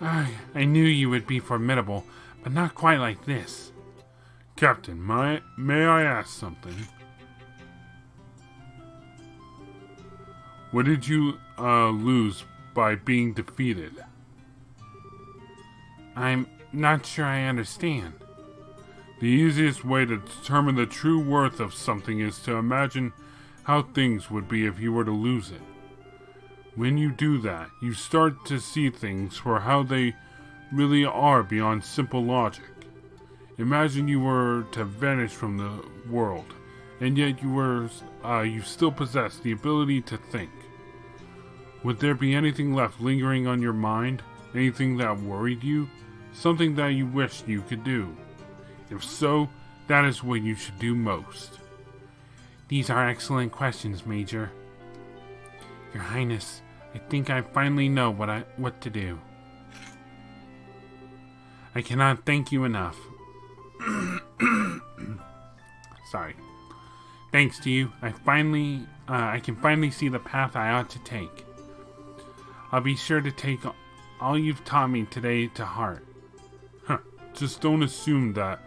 I knew you would be formidable, but not quite like this. Captain, may I ask something? What did you lose by being defeated? I'm not sure I understand. The easiest way to determine the true worth of something is to imagine how things would be if you were to lose it. When you do that, you start to see things for how they really are beyond simple logic. Imagine you were to vanish from the world, and yet you still possess the ability to think. Would there be anything left lingering on your mind? Anything that worried you? Something that you wished you could do? If so, that is what you should do most. These are excellent questions, Major. Your Highness, I think I finally know what to do. I cannot thank you enough. Sorry. Thanks to you, I can finally see the path I ought to take. I'll be sure to take all you've taught me today to heart. Just don't assume that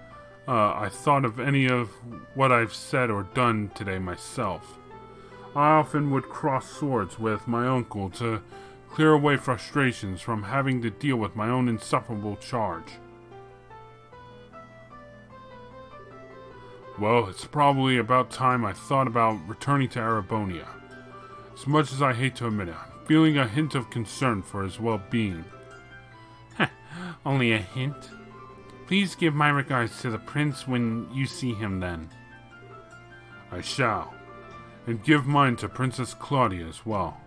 I thought of any of what I've said or done today myself. I often would cross swords with my uncle to clear away frustrations from having to deal with my own insufferable charge. Well, it's probably about time I thought about returning to Arabonia. As much as I hate to admit it, I'm feeling a hint of concern for his well-being. Only a hint? Please give my regards to the prince when you see him then. I shall. And give mine to Princess Claudia as well.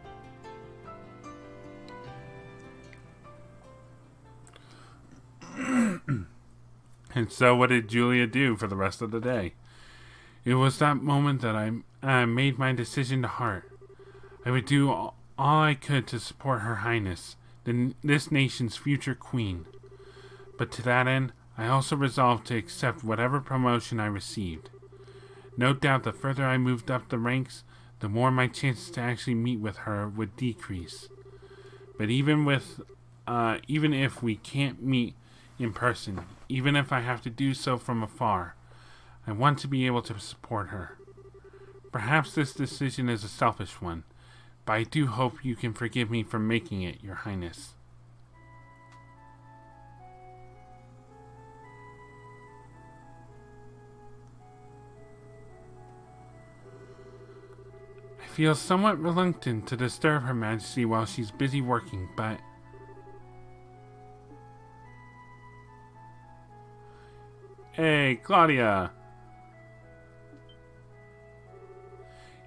And so what did Julia do for the rest of the day? It was that moment that I made my decision to heart. I would do all I could to support Her Highness, this nation's future queen. But to that end, I also resolved to accept whatever promotion I received. No doubt the further I moved up the ranks, the more my chances to actually meet with her would decrease. But even if we can't meet in person, even if I have to do so from afar, I want to be able to support her. Perhaps this decision is a selfish one, but I do hope you can forgive me for making it, Your Highness. I feel somewhat reluctant to disturb Her Majesty while she's busy working, but... Hey, Claudia!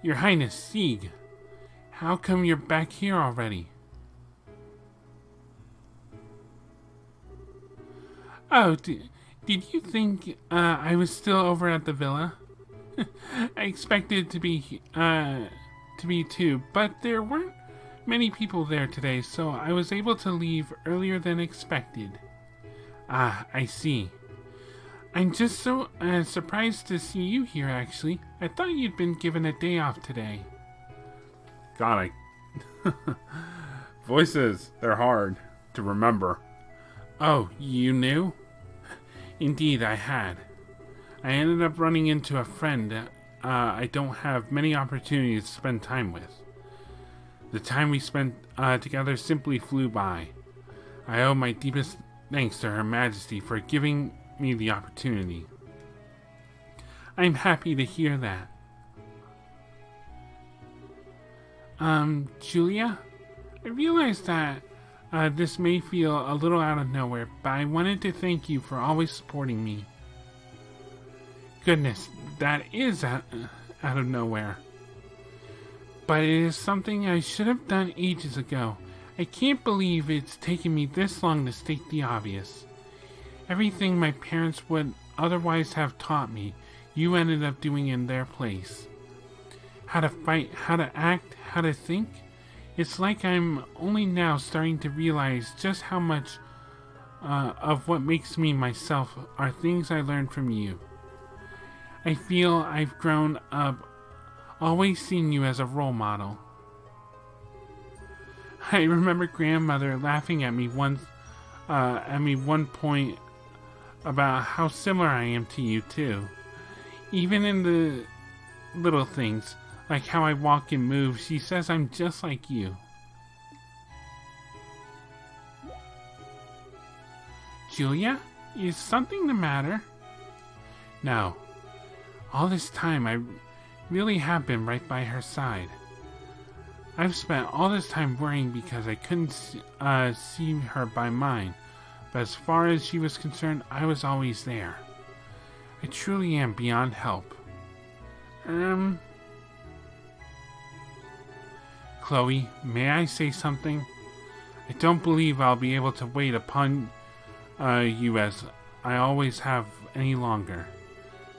Your Highness, Sieg, how come you're back here already? Oh, did you think I was still over at the villa? I expected to be too, but there weren't many people there today, so I was able to leave earlier than expected. Ah, I see. I'm just so surprised to see you here, actually. I thought you'd been given a day off today. God, voices, they're hard to remember. Oh, you knew? Indeed, I had. I ended up running into a friend I don't have many opportunities to spend time with. The time we spent together simply flew by. I owe my deepest thanks to Her Majesty for giving me the opportunity. I'm happy to hear that. Julia? I realize that this may feel a little out of nowhere, but I wanted to thank you for always supporting me. Goodness, that is out of nowhere. But it is something I should have done ages ago. I can't believe it's taken me this long to state the obvious. Everything my parents would otherwise have taught me, you ended up doing in their place. How to fight, how to act, how to think. It's like I'm only now starting to realize just how much of what makes me myself are things I learned from you. I feel I've grown up always seeing you as a role model. I remember grandmother laughing at me once at me one point about how similar I am to you, too. Even in the little things, like how I walk and move, she says I'm just like you. Julia, is something the matter? No. All this time, I really have been right by her side. I've spent all this time worrying because I couldn't see her by mine, but as far as she was concerned, I was always there. I truly am beyond help. Chloe, may I say something? I don't believe I'll be able to wait upon you as I always have any longer.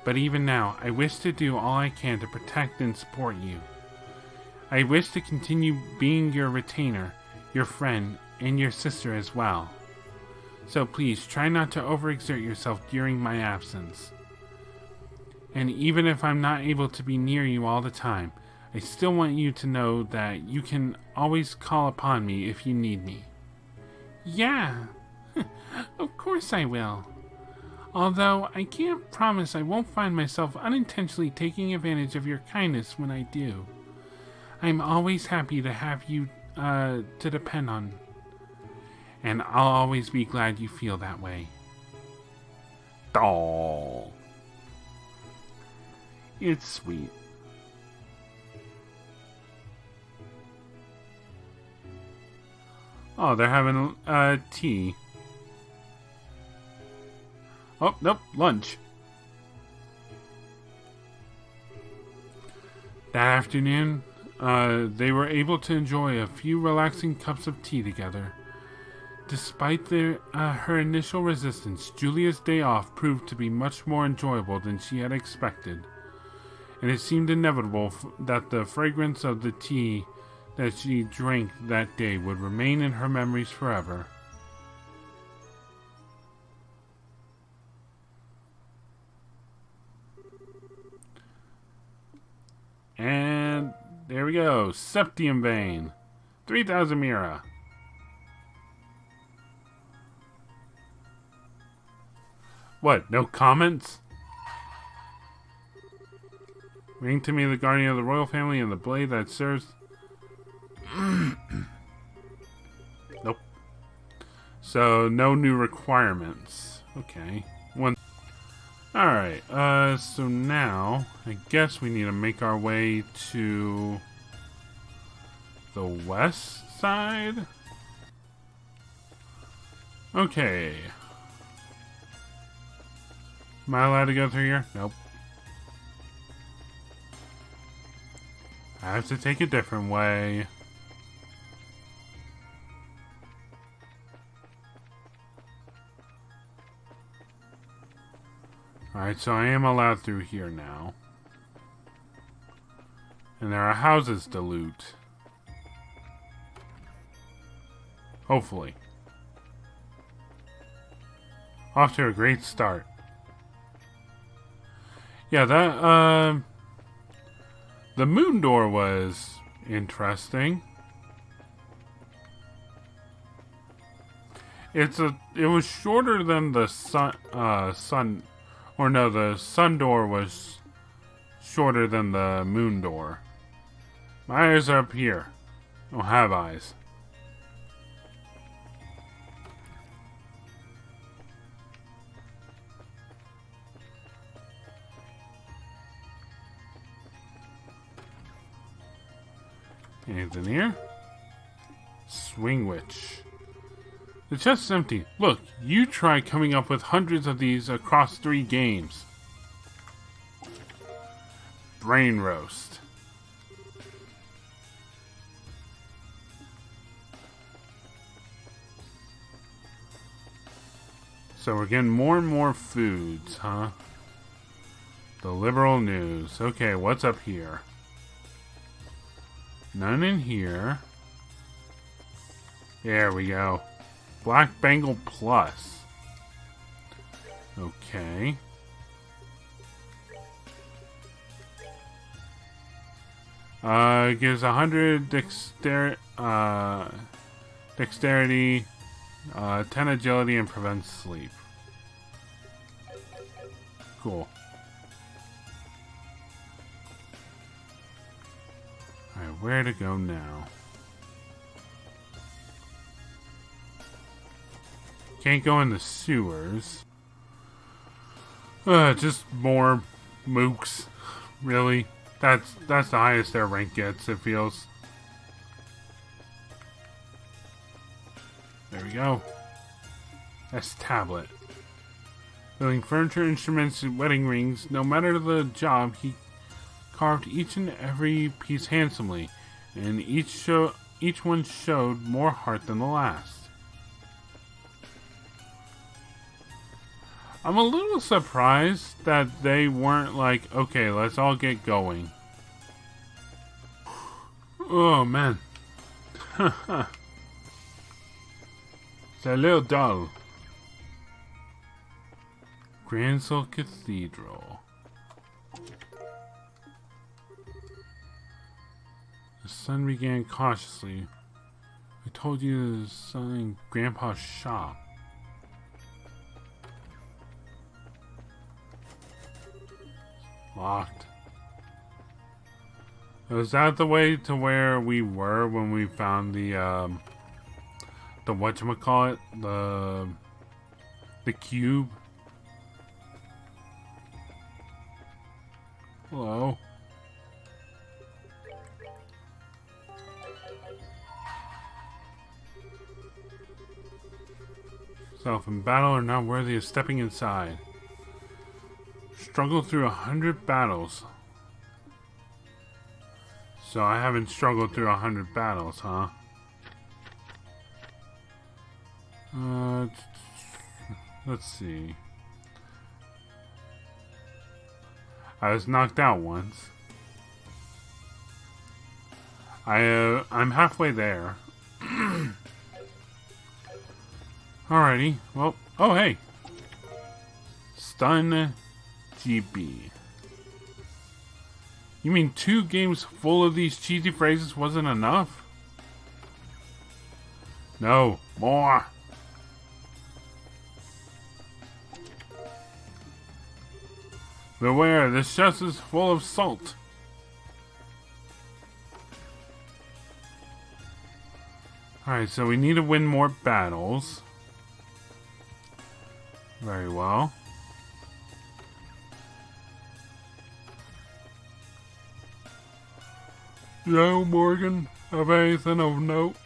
But even now, I wish to do all I can to protect and support you. I wish to continue being your retainer, your friend, and your sister as well. So please, try not to overexert yourself during my absence. And even if I'm not able to be near you all the time, I still want you to know that you can always call upon me if you need me. Yeah, of course I will. Although I can't promise I won't find myself unintentionally taking advantage of your kindness when I do. I'm always happy to have you to depend on. And I'll always be glad you feel that way. Aww. It's sweet. Oh, they're having tea. Oh, nope, lunch. That afternoon, they were able to enjoy a few relaxing cups of tea together. Despite her initial resistance, Julia's day off proved to be much more enjoyable than she had expected, and it seemed inevitable that the fragrance of the tea that she drank that day would remain in her memories forever. And there we go. Septium vein. 3,000 Mira. What? No comments? Bring to me the guardian of the royal family and the blade that serves... Nope. So, no new requirements. Okay. Alright, so now, I guess we need to make our way to the west side? Okay. Am I allowed to go through here? Nope. I have to take a different way. Alright, so I am allowed through here now. And there are houses to loot. Hopefully. Off to a great start. Yeah, that, the moon door was interesting. It was shorter than the the sun door was shorter than the moon door. My eyes are up here. I don't have eyes. Anything here? Swing witch. The chest is empty. Look, you try coming up with hundreds of these across 3 games. Brain roast. So we're getting more and more foods, huh? The liberal news. Okay, what's up here? None in here. There we go. Black Bangle Plus. Okay. It gives 100 dexterity 10 agility and prevents sleep. Cool. Alright, where to go now? Can't go in the sewers. Just more mooks. Really? That's the highest their rank gets, it feels. There we go. That's tablet. Building furniture, instruments, and wedding rings. No matter the job, he carved each and every piece handsomely, and each one showed more heart than the last. I'm a little surprised that they weren't like, okay, let's all get going. Oh, man. It's a little dull. Grancel Cathedral. The sun began cautiously. I told you to sign Grandpa's shop. Locked. Was that the way to where we were when we found the whatchamacallit? The cube? Hello? Self in battle are not worthy of stepping inside. Struggled through 100 battles. So I haven't struggled through 100 battles, huh? Let's see. I was knocked out once. I'm halfway there. Alrighty. Well, oh hey. Stun GB. You mean 2 games full of these cheesy phrases wasn't enough? No, more. Beware, this chest is full of salt. Alright, so we need to win more battles. Very well. Yo, Morgan, have anything of note?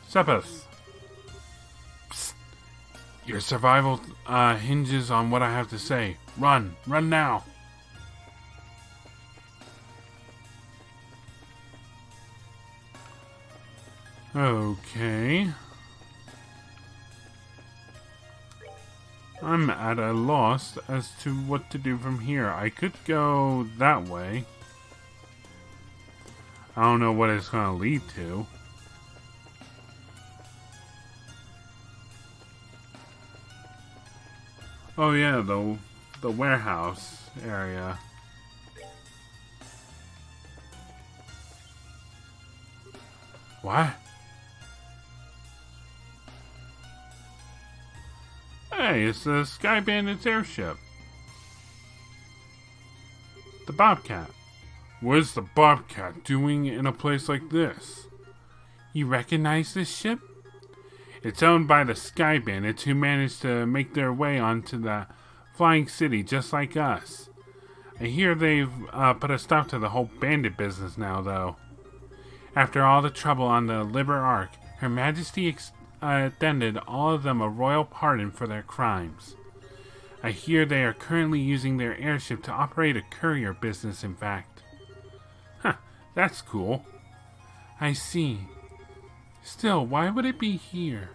Sepith. Psst. Your survival hinges on what I have to say. Run. Run now. Okay. I'm at a loss as to what to do from here. I could go that way. I don't know what it's going to lead to. Oh yeah, the warehouse area. What? Hey, it's the Sky Bandit's airship. The Bobcat. What's the Bobcat doing in a place like this? You recognize this ship? It's owned by the Sky Bandits who managed to make their way onto the flying city just like us. I hear they've put a stop to the whole bandit business now, though. After all the trouble on the Liber Ark, Her Majesty extended all of them a royal pardon for their crimes. I hear they are currently using their airship to operate a courier business, in fact. Huh, that's cool. I see. Still, why would it be here?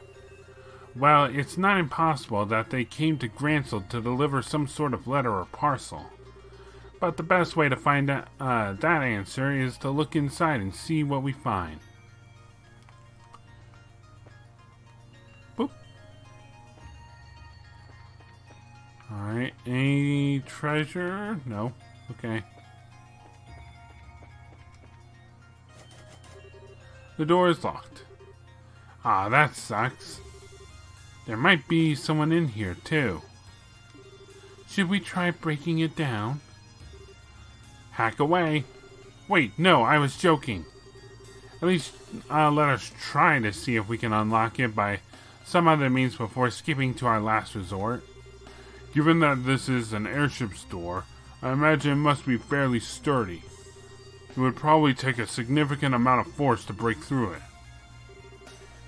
Well, it's not impossible that they came to Grancel to deliver some sort of letter or parcel. But the best way to find out that answer is to look inside and see what we find. Boop. Alright, any treasure? No. Okay. The door is locked. Ah, that sucks. There might be someone in here, too. Should we try breaking it down? Hack away. Wait, no, I was joking. At least let us try to see if we can unlock it by some other means before skipping to our last resort. Given that this is an airship store, I imagine it must be fairly sturdy. It would probably take a significant amount of force to break through it.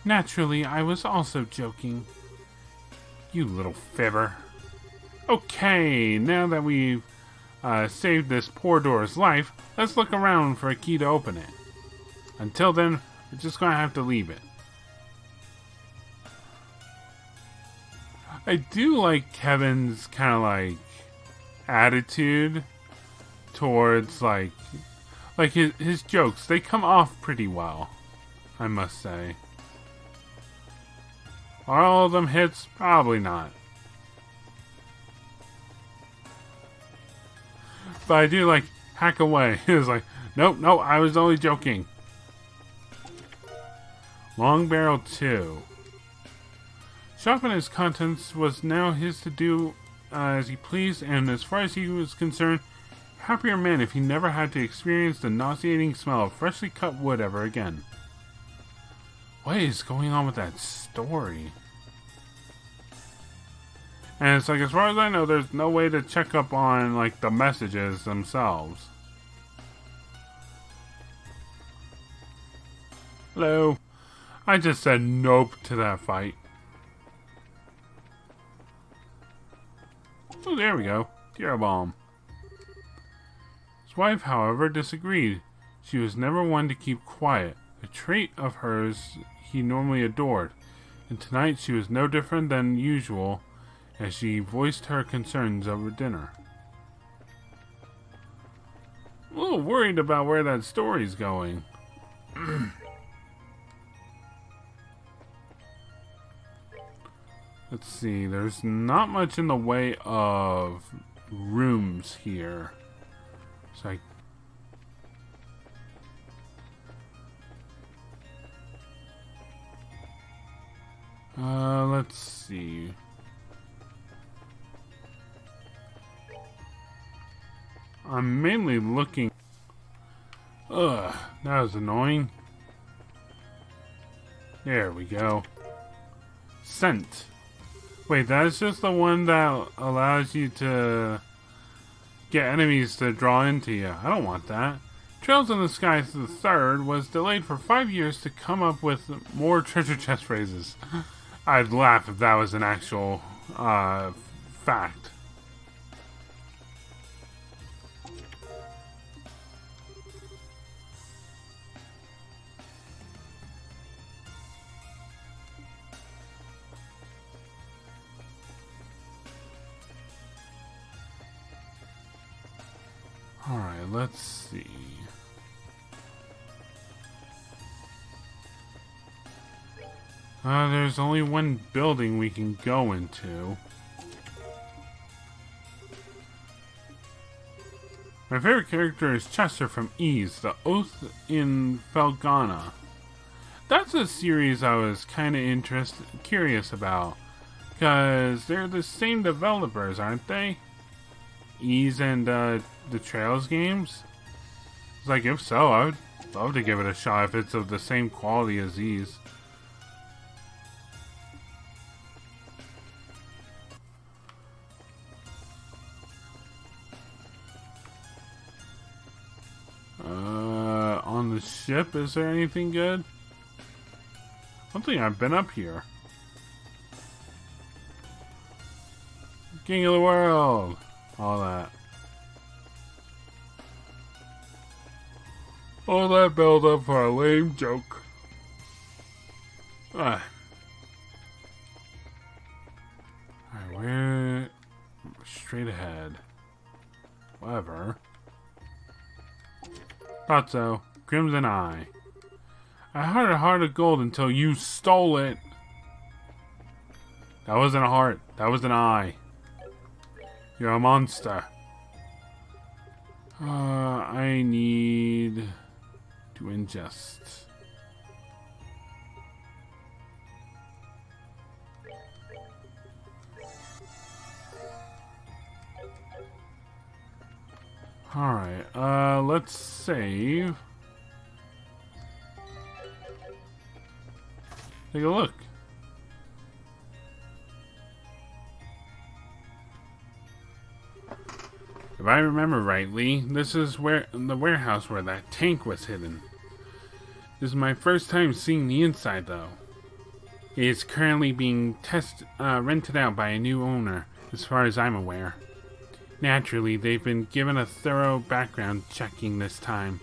Naturally, I was also joking. You little fibber. Okay, now that we've saved this poor door's life, let's look around for a key to open it. Until then, we're just gonna have to leave it. I do like Kevin's kind of like attitude towards like his jokes. They come off pretty well, I must say. Are all of them hits? Probably not. But I do like hack away. It was like, nope, I was only joking. Long barrel 2. Shopping his contents was now his to do as he pleased, and as far as he was concerned, happier man if he never had to experience the nauseating smell of freshly cut wood ever again. What is going on with that story? And it's like, as far as I know, there's no way to check up on, like, the messages themselves. Hello. I just said nope to that fight. Oh, there we go. Deer bomb. His wife, however, disagreed. She was never one to keep quiet, a trait of hers he normally adored, and tonight she was no different than usual as she voiced her concerns over dinner. I'm a little worried about where that story's going. Let's see, there's not much in the way of rooms here. So let's see. I'm mainly looking... Ugh, that was annoying. There we go. Scent. Wait, that's just the one that allows you to get enemies to draw into you. I don't want that. Trails in the Sky the Third was delayed for 5 years to come up with more treasure chest phrases. I'd laugh if that was an actual fact. Alright, let's see. There's only one building we can go into. My favorite character is Chester from Ease, the Oath in Felgana. That's a series I was kind of curious about, because they're the same developers, aren't they? Ease and the Trails games? It's like, if so, I would love to give it a shot if it's of the same quality as Ease. On the ship, is there anything good? I don't think I've been up here. King of the world! All that. All that build up for a lame joke. Alright, we're straight ahead. Whatever. Thought so. Crimson Eye. I had a heart of gold until you stole it. That wasn't a heart. That was an eye. You're a monster. I need to ingest. Alright, let's save. Take a look. If I remember rightly, this is where the warehouse where that tank was hidden. This is my first time seeing the inside, though. It is currently being rented out by a new owner, as far as I'm aware. Naturally, they've been given a thorough background checking this time.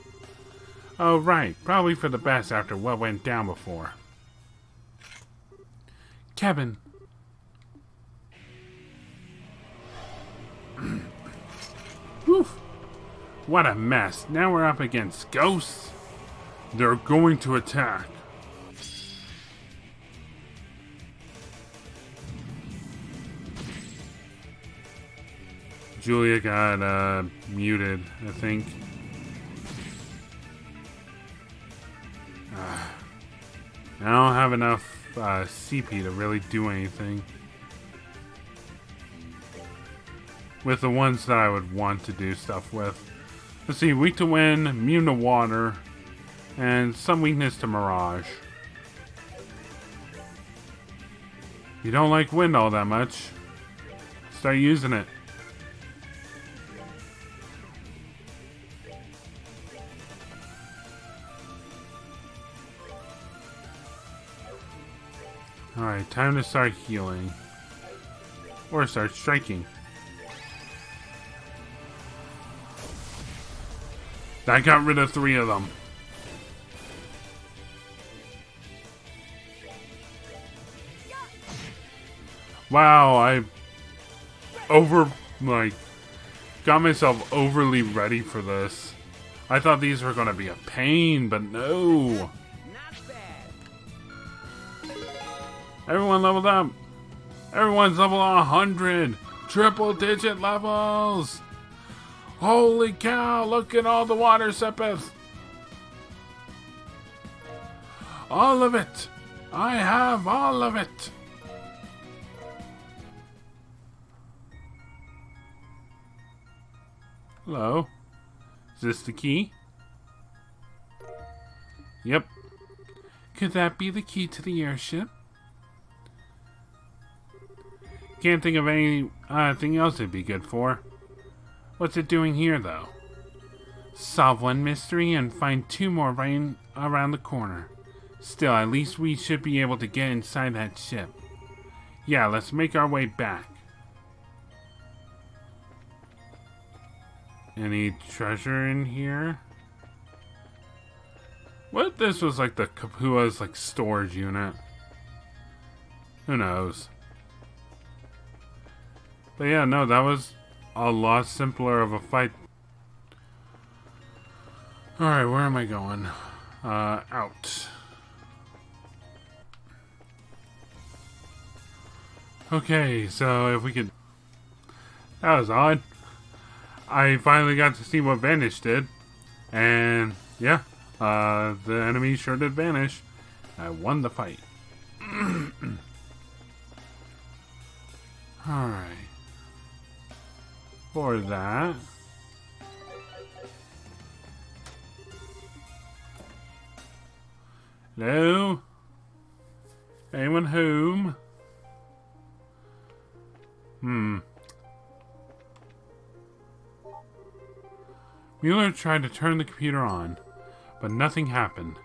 Oh, right. Probably for the best after what went down before. Kevin. Woof. What a mess. Now we're up against ghosts. They're going to attack. Julia got muted, I think. I don't have enough CP to really do anything. With the ones that I would want to do stuff with. Let's see, weak to wind, immune to water, and some weakness to mirage. You don't like wind all that much. Start using it. Alright, time to start healing. Or start striking. That got rid of 3 of them. Wow, I got myself overly ready for this. I thought these were gonna be a pain, but no. Everyone leveled up. Everyone's level 100. Triple digit levels. Holy cow, look at all the water sepith. All of it. I have all of it. Hello. Is this the key? Yep. Could that be the key to the airship? Can't think of anything else it'd be good for. What's it doing here, though? Solve one mystery and find 2 more right around the corner. Still, at least we should be able to get inside that ship. Yeah, let's make our way back. Any treasure in here? What if this was like the Kapua's storage unit? Who knows? But yeah, no, that was a lot simpler of a fight. Alright, where am I going? Out. Okay, so if we could... That was odd. I finally got to see what Vanish did. And, yeah, the enemy sure did vanish. I won the fight. Alright. For that. Hello? Anyone home? Mueller tried to turn the computer on, but nothing happened.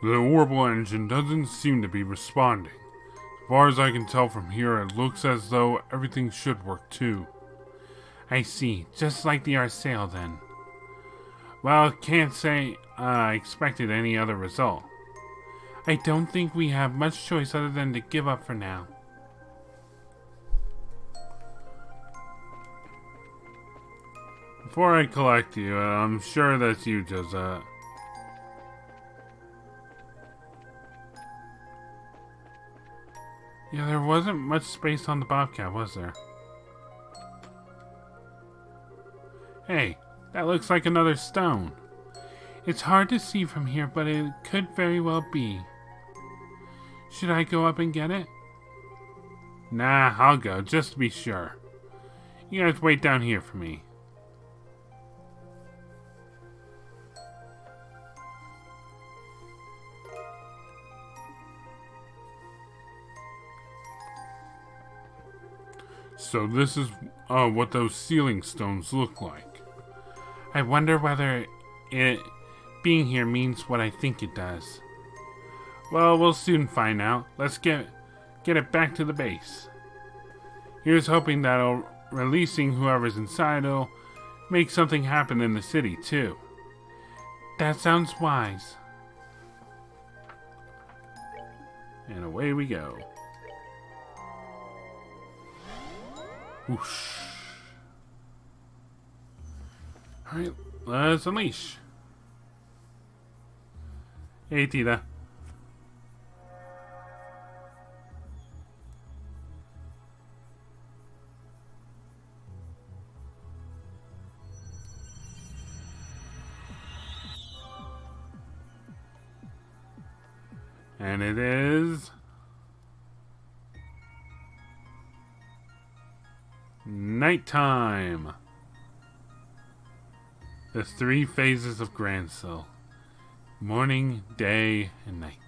The orbital engine doesn't seem to be responding. As far as I can tell from here, it looks as though everything should work too. I see. Just like the Arsail, then. Well, can't say I expected any other result. I don't think we have much choice other than to give up for now. Before I collect you, I'm sure that's you, Josette. Yeah, there wasn't much space on the Bobcat, was there? Hey, that looks like another stone. It's hard to see from here, but it could very well be. Should I go up and get it? Nah, I'll go, just to be sure. You guys wait down here for me. So this is what those ceiling stones look like. I wonder whether it being here means what I think it does. Well, we'll soon find out. Let's get it back to the base. Here's hoping that releasing whoever's inside will make something happen in the city, too. That sounds wise. And away we go. Whoosh. Alright, let's unleash. Hey, Tita. And it is nighttime. The 3 phases of Grancel: morning, day, and night.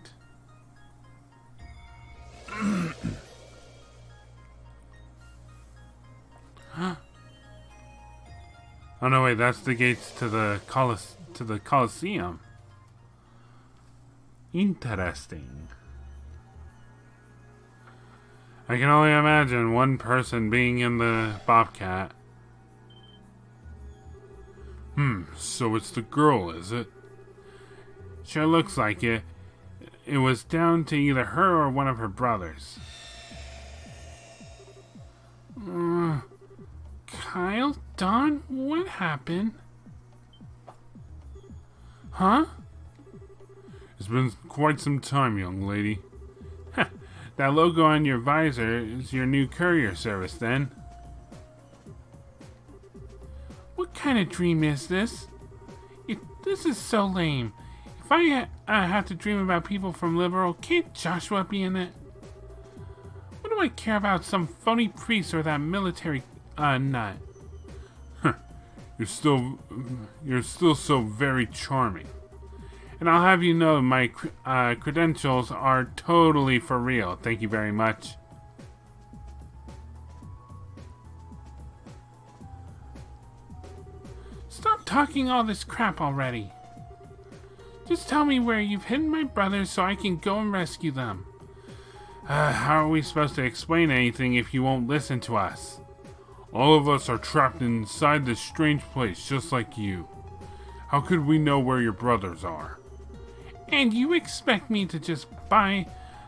Oh no, wait, that's the gates to the Colosseum. Interesting. I can only imagine one person being in the Bobcat. So it's the girl, is it? Sure looks like it. It was down to either her or one of her brothers. Kyle? Don? What happened? Huh? It's been quite some time, young lady. That logo on your visor is your new courier service, then. What kind of dream is this? This is so lame. If I have to dream about people from Liberal, can't Joshua be in it? What do I care about some phony priest or that military nut? You're still so very charming. And I'll have you know my credentials are totally for real. Thank you very much. Stop talking all this crap already. Just tell me where you've hidden my brothers so I can go and rescue them. How are we supposed to explain anything if you won't listen to us? All of us are trapped inside this strange place just like you. How could we know where your brothers are? And you expect me to just buy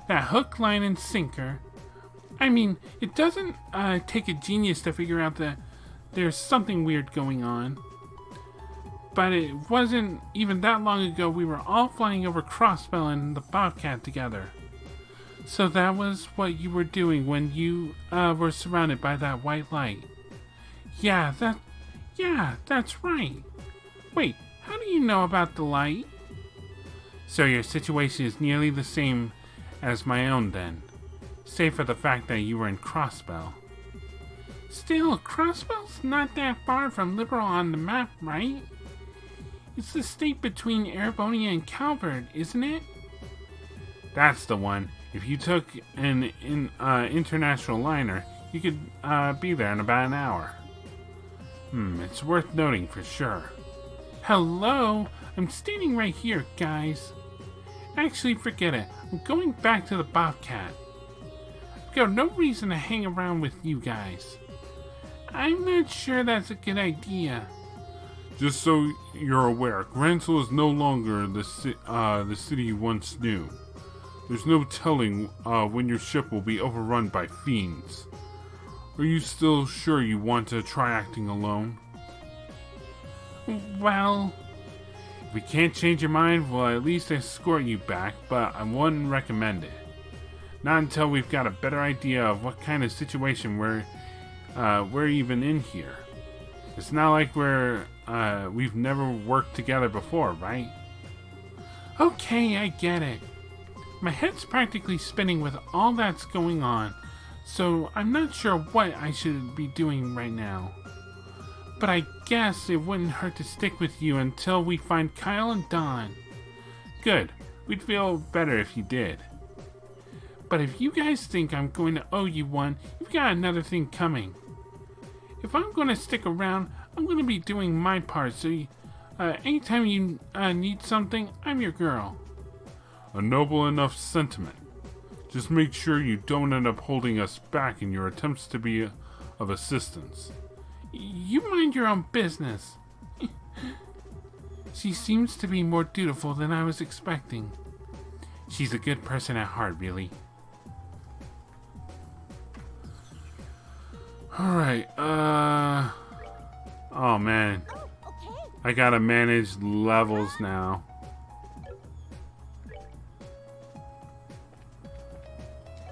that hook, line, and sinker? I mean, it doesn't take a genius to figure out that there's something weird going on. But it wasn't even that long ago we were all flying over Crossbell and the Bobcat together. So that was what you were doing when you were surrounded by that white light. Yeah, that's right. Wait, how do you know about the light? So your situation is nearly the same as my own then, save for the fact that you were in Crossbell. Still, Crossbell's not that far from Liberal on the map, right? It's the state between Erebonia and Calvert, isn't it? That's the one. If you took an international liner, you could be there in about an hour. It's worth noting for sure. Hello? I'm standing right here, guys. Actually, forget it. I'm going back to the Bobcat. I've got no reason to hang around with you guys. I'm not sure that's a good idea. Just so you're aware, Grancel is no longer the city you once knew. There's no telling when your ship will be overrun by fiends. Are you still sure you want to try acting alone? Well, if we can't change your mind, we'll at least escort you back, but I wouldn't recommend it. Not until we've got a better idea of what kind of situation we're even in here. It's not like we've never worked together before, right? Okay, I get it. My head's practically spinning with all that's going on, so I'm not sure what I should be doing right now. But I guess it wouldn't hurt to stick with you until we find Kyle and Don. Good. We'd feel better if you did. But if you guys think I'm going to owe you one, you've got another thing coming. If I'm going to stick around, I'm going to be doing my part, so anytime you need something, I'm your girl. A noble enough sentiment. Just make sure you don't end up holding us back in your attempts to be of assistance. You mind your own business. She seems to be more dutiful than I was expecting. She's a good person at heart, really. Alright, oh man. I gotta manage levels now.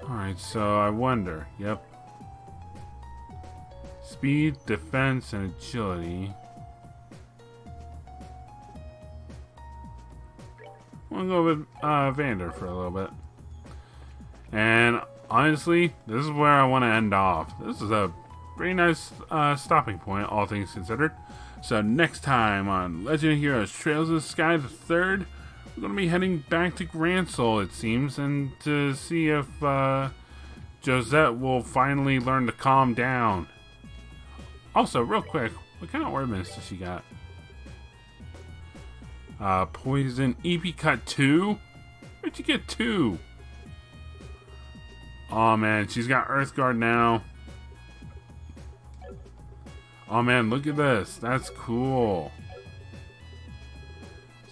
Alright, so I wonder. Yep. Speed, defense, and agility. I'm gonna go with Vander for a little bit. And honestly, this is where I want to end off. This is a pretty nice stopping point, all things considered. So next time on Legend of Heroes Trails of the Sky the Third, we're going to be heading back to Grancel, it seems, and to see if Josette will finally learn to calm down. Also, real quick, what kind of ornaments does she got? Poison EP Cut 2? Where'd you get 2? Oh man, she's got Earthguard now. Oh man, look at this. That's cool.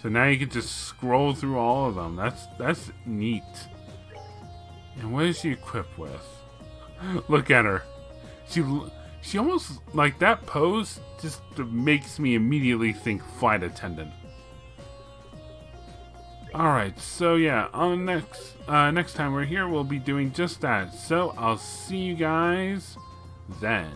So now you can just scroll through all of them. That's neat. And what is she equipped with? Look at her. She almost, like, that pose just makes me immediately think flight attendant. Alright, so yeah, on next time we're here, we'll be doing just that. So I'll see you guys then.